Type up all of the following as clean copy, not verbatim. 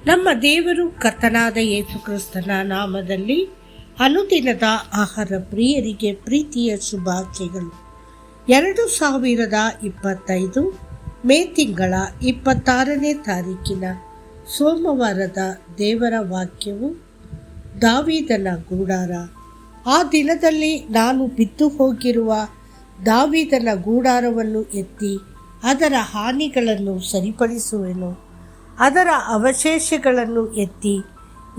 ನಮ್ಮ ದೇವರು ಕರ್ತನಾದ ಯೇಸು ಕ್ರಿಸ್ತನ ನಾಮದಲ್ಲಿ ಅನುದಿನದ ಆಹಾರ ಪ್ರಿಯರಿಗೆ ಪ್ರೀತಿಯ ಶುಭಾಶಯಗಳು. 2025 ಮೇ ತಿಂಗಳ 26ನೇ ತಾರೀಕಿನ ಸೋಮವಾರದ ದೇವರ ವಾಕ್ಯವು ದಾವೀದನ ಗೂಡಾರ. ಆ ದಿನದಲ್ಲಿ ನಾನು ಬಿದ್ದು ಹೋಗಿರುವ ದಾವೀದನ ಗೂಡಾರವನ್ನು ಎತ್ತಿ ಅದರ ಹಾನಿಗಳನ್ನು ಸರಿಪಡಿಸುವೆನು, ಅದರ ಅವಶೇಷಗಳನ್ನು ಎತ್ತಿ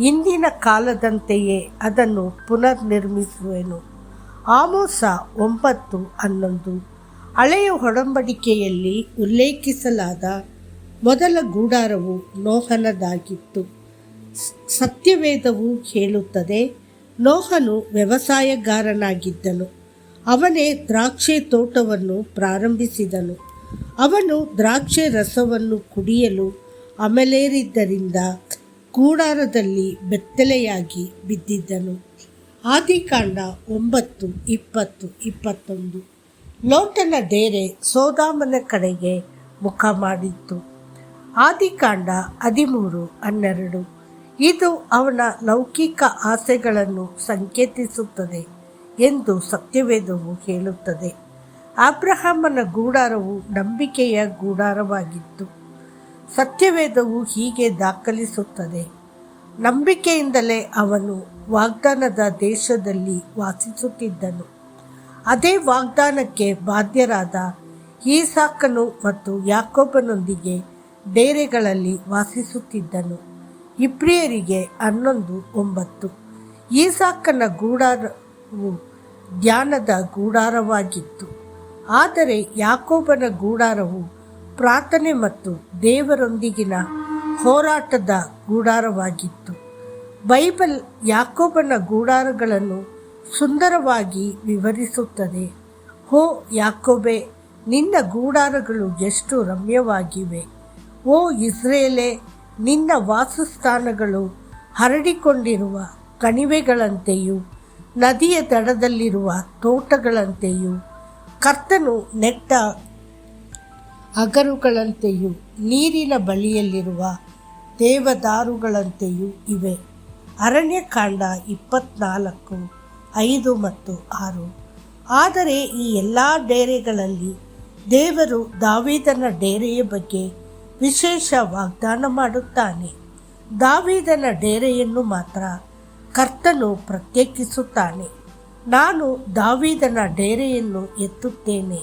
ಇಂದಿನ ಕಾಲದಂತೆಯೇ ಅದನ್ನು ಪುನರ್ನಿರ್ಮಿಸುವೆನು. ಆಮೋಸ 9:11. ಹಳೆಯ ಒಡಂಬಡಿಕೆಯಲ್ಲಿ ಉಲ್ಲೇಖಿಸಲಾದ ಮೊದಲ ಗೂಡಾರವು ನೋಹನದಾಗಿತ್ತು. ಸತ್ಯವೇದವು ಹೇಳುತ್ತದೆ, ನೋಹನು ವ್ಯವಸಾಯಗಾರನಾಗಿದ್ದನು. ಅವನೇ ದ್ರಾಕ್ಷೆ ತೋಟವನ್ನು ಪ್ರಾರಂಭಿಸಿದನು. ಅವನು ದ್ರಾಕ್ಷೆ ರಸವನ್ನು ಕುಡಿಯಲು ಅಮಲೇರಿದ್ದರಿಂದ ಗೂಡಾರದಲ್ಲಿ ಬೆತ್ತಲೆಯಾಗಿ ಬಿದ್ದಿದ್ದನು. ಆದಿಕಾಂಡ 9:20-21. ಲೋಟನ ಡೇರೆ ಸೋದೋಮನ ಕಡೆಗೆ ಮುಖ ಮಾಡಿತ್ತು. ಆದಿಕಾಂಡ 13:12. ಇದು ಅವನ ಲೌಕಿಕ ಆಸೆಗಳನ್ನು ಸಂಕೇತಿಸುತ್ತದೆ ಎಂದು ಸತ್ಯವೇದವು ಹೇಳುತ್ತದೆ. ಅಬ್ರಹಾಮನ ಗೂಡಾರವು ನಂಬಿಕೆಯ ಗೂಡಾರವಾಗಿತ್ತು. ಸತ್ಯವೇದವು ಹೀಗೆ ದಾಖಲಿಸುತ್ತದೆ, ನಂಬಿಕೆಯಿಂದಲೇ ಅವನು ವಾಗ್ದಾನದ ದೇಶದಲ್ಲಿ ವಾಸಿಸುತ್ತಿದ್ದನು. ಅದೇ ವಾಗ್ದಾನಕ್ಕೆ ಬಾಧ್ಯರಾದ ಈಸಾಕನು ಮತ್ತು ಯಾಕೋಬನೊಂದಿಗೆ ಡೇರೆಗಳಲ್ಲಿ ವಾಸಿಸುತ್ತಿದ್ದನು. ಇಬ್ರಿಯರಿಗೆ 11:9. ಈಸಾಕನ ಗೂಡಾರವು ಧ್ಯಾನದ ಗೂಡಾರವಾಗಿತ್ತು, ಆದರೆ ಯಾಕೋಬನ ಗೂಡಾರವು ಪ್ರಾರ್ಥನೆ ಮತ್ತು ದೇವರೊಂದಿಗಿನ ಹೋರಾಟದ ಗೂಡಾರವಾಗಿತ್ತು. ಬೈಬಲ್ ಯಾಕೋಬನ ಗೂಡಾರಗಳನ್ನು ಸುಂದರವಾಗಿ ವಿವರಿಸುತ್ತದೆ. ಹೋ ಯಾಕೋಬೆ, ನಿನ್ನ ಗೂಡಾರಗಳು ಎಷ್ಟು ರಮ್ಯವಾಗಿವೆ. ಓ ಇಸ್ರೇಲೇ, ನಿನ್ನ ವಾಸಸ್ಥಾನಗಳು ಹರಡಿಕೊಂಡಿರುವ ಕಣಿವೆಗಳಂತೆಯೂ ನದಿಯ ದಡದಲ್ಲಿರುವ ತೋಟಗಳಂತೆಯೂ ಕರ್ತನು ನೆಟ್ಟ ಅಗರುಗಳಂತೆಯೂ ನೀರಿನ ಬಳಿಯಲ್ಲಿರುವ ದೇವದಾರುಗಳಂತೆಯೂ ಇವೆ. ಅರಣ್ಯಕಾಂಡ 24:5-6. ಆದರೆ ಈ ಎಲ್ಲ ಡೇರೆಗಳಲ್ಲಿ ದೇವರು ದಾವೀದನ ಡೇರೆಯ ಬಗ್ಗೆ ವಿಶೇಷ ವಾಗ್ದಾನ ಮಾಡುತ್ತಾನೆ. ದಾವೀದನ ಡೇರೆಯನ್ನು ಮಾತ್ರ ಕರ್ತನು ಪ್ರತ್ಯೇಕಿಸುತ್ತಾನೆ. ನಾನು ದಾವೀದನ ಡೇರೆಯನ್ನು ಎತ್ತುತ್ತೇನೆ.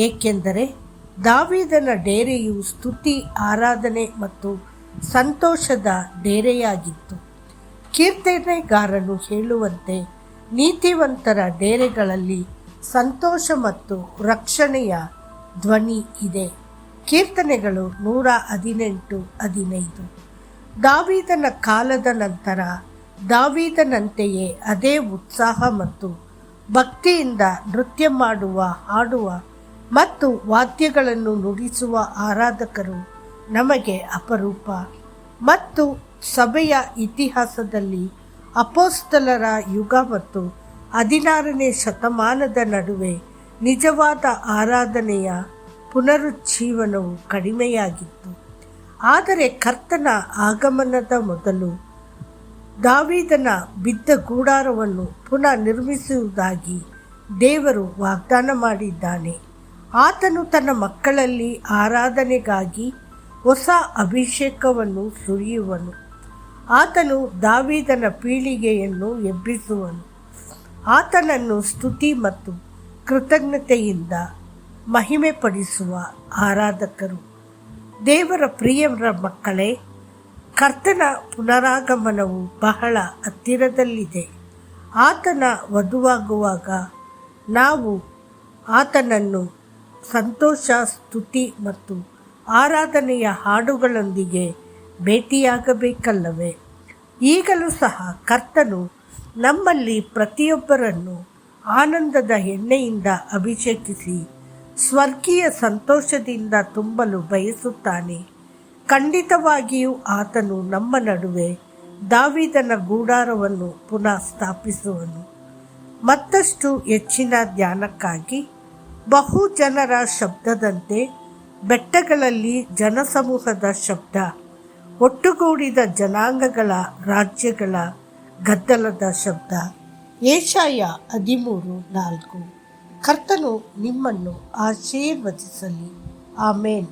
ಏಕೆಂದರೆ ದಾವೀದನ ಡೇರೆಯು ಸ್ತುತಿ, ಆರಾಧನೆ ಮತ್ತು ಸಂತೋಷದ ಡೇರೆಯಾಗಿತ್ತು. ಕೀರ್ತನೆಗಾರನು ಹೇಳುವಂತೆ, ನೀತಿವಂತರ ಡೇರೆಗಳಲ್ಲಿ ಸಂತೋಷ ಮತ್ತು ರಕ್ಷಣೆಯ ಧ್ವನಿ ಇದೆ. ಕೀರ್ತನೆಗಳು 118:15. ದಾವೀದನ ಕಾಲದ ನಂತರ ದಾವೀದನಂತೆಯೇ ಅದೇ ಉತ್ಸಾಹ ಮತ್ತು ಭಕ್ತಿಯಿಂದ ನೃತ್ಯ ಮಾಡುವ, ಹಾಡುವ ಮತ್ತು ವಾದ್ಯಗಳನ್ನು ನುಡಿಸುವ ಆರಾಧಕರು ನಮಗೆ ಅಪರೂಪ. ಮತ್ತು ಸಭೆಯ ಇತಿಹಾಸದಲ್ಲಿ ಅಪೊಸ್ತಲರ ಯುಗ ಮತ್ತು 16ನೇ ಶತಮಾನದ ನಡುವೆ ನಿಜವಾದ ಆರಾಧನೆಯ ಪುನರುಜ್ಜೀವನವು ಕಡಿಮೆಯಾಗಿತ್ತು. ಆದರೆ ಕರ್ತನ ಆಗಮನದ ಮೊದಲು ದಾವೀದನ ಬಿದ್ದ ಗೂಡಾರವನ್ನು ಪುನಃ ನಿರ್ಮಿಸುವುದಾಗಿ ದೇವರು ವಾಗ್ದಾನ ಮಾಡಿದ್ದಾನೆ. ಆತನು ತನ್ನ ಮಕ್ಕಳಲ್ಲಿ ಆರಾಧನೆಗಾಗಿ ಹೊಸ ಅಭಿಷೇಕವನ್ನು ಸುರಿಯುವನು. ಆತನು ದಾವೀದನ ಪೀಳಿಗೆಯನ್ನು ಎಬ್ಬಿಸುವನು. ಆತನನ್ನು ಸ್ತುತಿ ಮತ್ತು ಕೃತಜ್ಞತೆಯಿಂದ ಮಹಿಮೆಪಡಿಸುವ ಆರಾಧಕರು. ದೇವರ ಪ್ರಿಯರ ಮಕ್ಕಳೇ, ಕರ್ತನ ಪುನರಾಗಮನವು ಬಹಳ ಹತ್ತಿರದಲ್ಲಿದೆ. ಆತನ ವಧುವಾಗುವಾಗ ನಾವು ಆತನನ್ನು ಸಂತೋಷ, ಸ್ತುತಿ ಮತ್ತು ಆರಾಧನೆಯ ಹಾಡುಗಳೊಂದಿಗೆ ಭೇಟಿಯಾಗಬೇಕಲ್ಲವೇ? ಈಗಲೂ ಸಹ ಕರ್ತನು ನಮ್ಮಲ್ಲಿ ಪ್ರತಿಯೊಬ್ಬರನ್ನು ಆನಂದದ ಎಣ್ಣೆಯಿಂದ ಅಭಿಷೇಕಿಸಿ ಸ್ವರ್ಗೀಯ ಸಂತೋಷದಿಂದ ತುಂಬಲು ಬಯಸುತ್ತಾನೆ. ಖಂಡಿತವಾಗಿಯೂ ಆತನು ನಮ್ಮ ನಡುವೆ ದಾವೀದನ ಗೂಡಾರವನ್ನು ಪುನಃ ಸ್ಥಾಪಿಸುವನು. ಮತ್ತಷ್ಟು ಹೆಚ್ಚಿನ ಧ್ಯಾನಕ್ಕಾಗಿ ಬಹು ಜನರ ಶಬ್ದದಂತೆ ಬೆಟ್ಟಗಳಲ್ಲಿ ಜನಸಮೂಹದ ಶಬ್ದ, ಒಟ್ಟುಗೂಡಿದ ಜನಾಂಗಗಳ ರಾಜ್ಯಗಳ ಗದ್ದಲದ ಶಬ್ದ. ಯೆಶಾಯ 13:4. ಕರ್ತನು ನಿಮ್ಮನ್ನು ಆಶೀರ್ವದಿಸಲಿ. ಆಮೇನ್.